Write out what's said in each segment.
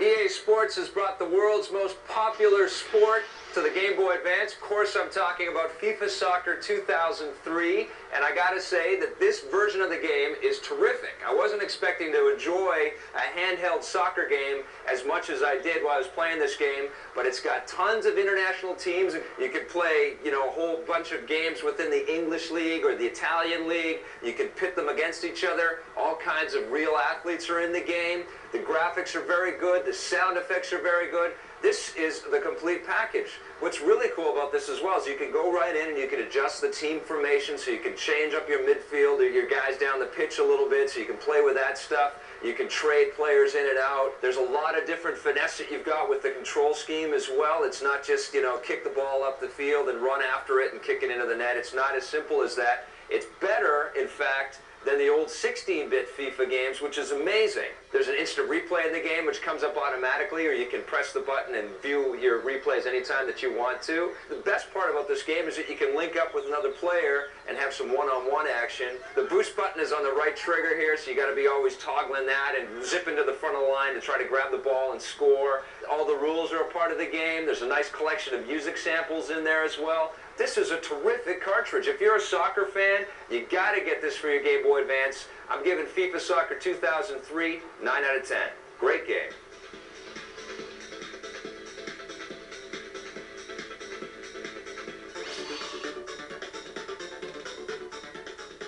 EA Sports has brought the world's most popular sport to the Game Boy Advance. Of course, I'm talking about FIFA Soccer 2003, and I gotta say that this version of the game is terrific. I wasn't expecting to enjoy a handheld soccer game as much as I did while I was playing this game, but it's got tons of international teams. You could play, a whole bunch of games within the English League or the Italian League. You can pit them against each other. All kinds of real athletes are in the game. The graphics are very good. The sound effects are very good. This is the complete package. What's really cool about this as well is you can go right in and you can adjust the team formation, so you can change up your midfield or your guys down the pitch a little bit, so you can play with that stuff. You can trade players in and out. There's a lot of different finesse that you've got with the control scheme as well. It's not just, kick the ball up the field and run after it and kick it into the net. It's not as simple as that. It's better, in fact, than the old 16-bit FIFA games, which is amazing. There's an instant replay in the game which comes up automatically, or you can press the button and view your replays anytime that you want to. The best part about this game is that you can link up with another player and have some one-on-one action. The boost button is on the right trigger here, so you got to be always toggling that and zipping to the front of the line to try to grab the ball and score. All the rules are a part of the game. There's a nice collection of music samples in there as well. This is a terrific cartridge. If you're a soccer fan, you got to get this for your Game Boy Advance. I'm giving FIFA Soccer 2003 9 out of 10. Great game.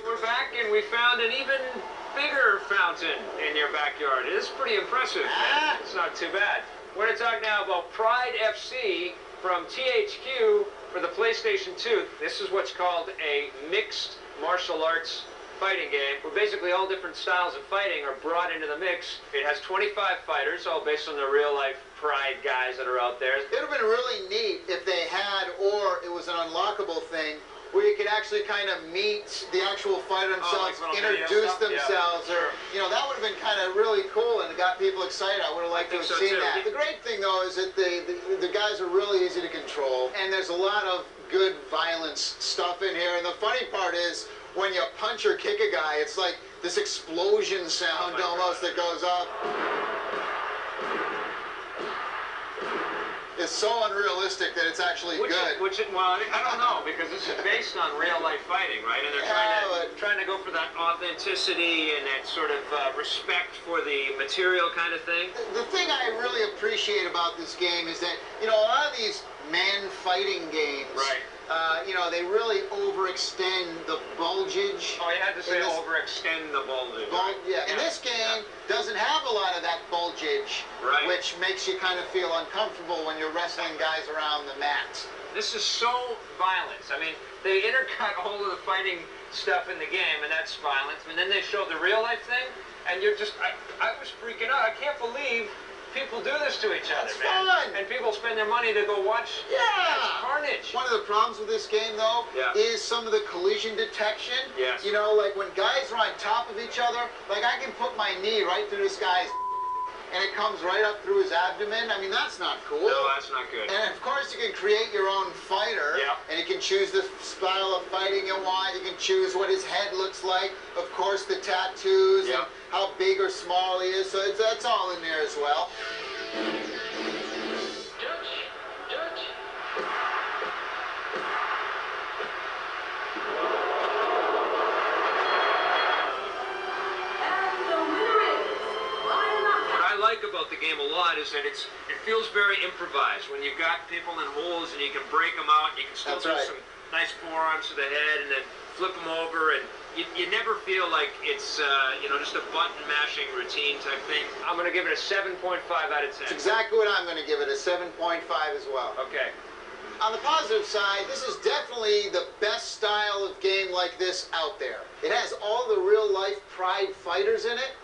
We're back, and we found an even bigger fountain in your backyard. It is pretty impressive. It's not too bad. We're going to talk now about Pride FC from THQ for the PlayStation 2. This is what's called a mixed martial arts fighting game, where basically all different styles of fighting are brought into the mix. It has 25 fighters, all based on the real-life Pride guys that are out there. It would have been really neat if they had, or it was an unlockable thing, where you could actually kind of meet the actual fighter themselves, introduce themselves, or, that would have been kind of really cool and it got people excited. I would have liked to have seen that. The great thing, though, is that the guys are really easy to control, and there's a lot of good violence stuff in here, and the funny part is, when you punch or kick a guy, it's like this explosion sound almost that goes up. It's so unrealistic that it's actually good. Well, I don't know, because this is based on real-life fighting, right? And they're trying to go for that authenticity and that sort of respect for the material kind of thing. The thing I really appreciate about this game is that, a lot of these man-fighting games, they really overextend the bulgage. Oh, you had to say overextend the bulgage. And this game doesn't have a lot of that bulgage, which makes you kind of feel uncomfortable when you're wrestling guys around the mat. This is so violent. I mean, they intercut all of the fighting stuff in the game, and that's violence. And then they show the real-life thing, and you're just, I was freaking out. I can't believe people do this to each other, man. Fun. And people spend their money to go watch carnage. One of the problems with this game, though, is some of the collision detection. Yes. Like when guys are on top of each other, like I can put my knee right through this guy's and it comes right up through his abdomen. I mean, that's not cool. No, that's not good. And of course, you can create your own fighter, and you can choose the style of fighting you want. You can choose what his head looks like. Of course, the tattoos and how big or small he is. So that's all in there as well. About the game a lot is that it feels very improvised. When you've got people in holes and you can break them out, you can still do some nice forearms to the head and then flip them over, and you never feel like it's just a button mashing routine type thing. I'm going to give it a 7.5 out of 10. That's exactly what I'm going to give it, a 7.5 as well. Okay. On the positive side, this is definitely the best style of game like this out there. It has all the real-life Pride fighters in it,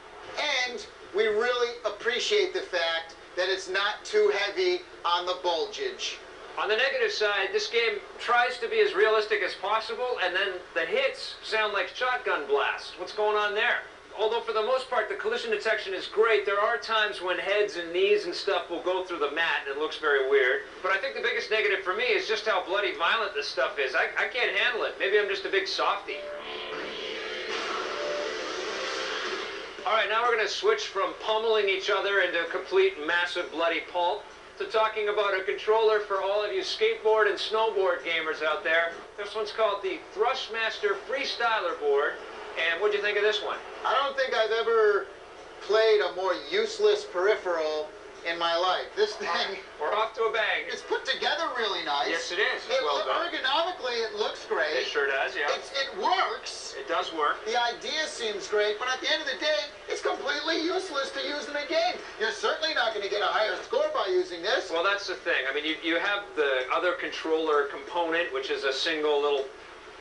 and we really appreciate the fact that it's not too heavy on the bulgage. On the negative side, this game tries to be as realistic as possible, and then the hits sound like shotgun blasts. What's going on there? Although for the most part the collision detection is great, there are times when heads and knees and stuff will go through the mat and it looks very weird. But I think the biggest negative for me is just how bloody violent this stuff is. I can't handle it. Maybe I'm just a big softie. All right, now we're going to switch from pummeling each other into complete massive bloody pulp to talking about a controller for all of you skateboard and snowboard gamers out there. This one's called the Thrustmaster Freestyler board. And what'd you think of this one? I don't think I've ever played a more useless peripheral in my life. This thing... We're off to a bang. It's put together really nice. Yes, it is. It's well done. Ergonomically, it looks great. It sure does, yeah. It works. It does work. The idea seems great, but at the end of the day, it's completely useless to use in a game. You're certainly not going to get a higher score by using this. Well, that's the thing. I mean, you have the other controller component, which is a single little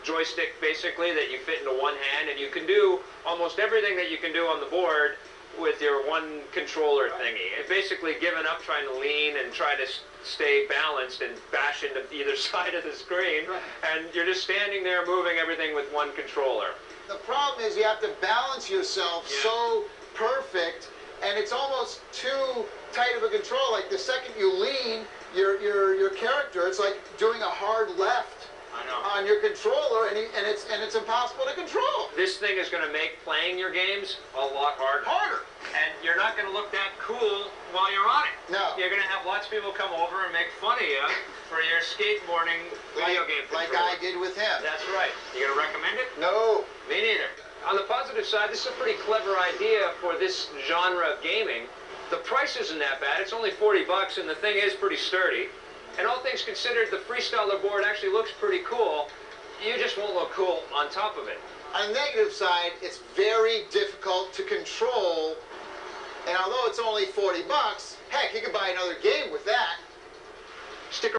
joystick, basically, that you fit into one hand, and you can do almost everything that you can do on the board with your one controller thingy. It's basically given up trying to lean and try to stay balanced and bash into either side of the screen, and you're just standing there moving everything with one controller. The problem is you have to balance yourself so perfect, and it's almost too tight of a control. Like the second you lean, your character, it's like doing a hard left on your controller, and it's impossible to control. This thing is going to make playing your games a lot harder. And you're not going to look that cool while you're on it. No. You're going to have lots of people come over and make fun of you for your skateboarding video game controller. Like I did with him. That's right. You going to recommend it? No. Me neither. On the positive side, this is a pretty clever idea for this genre of gaming. The price isn't that bad. It's only 40 bucks, and the thing is pretty sturdy. And all things considered, the Freestyler board actually looks pretty cool. You just won't look cool on top of it. On the negative side, it's very difficult to control. And although it's only 40 bucks, heck, you could buy another game with that. Stick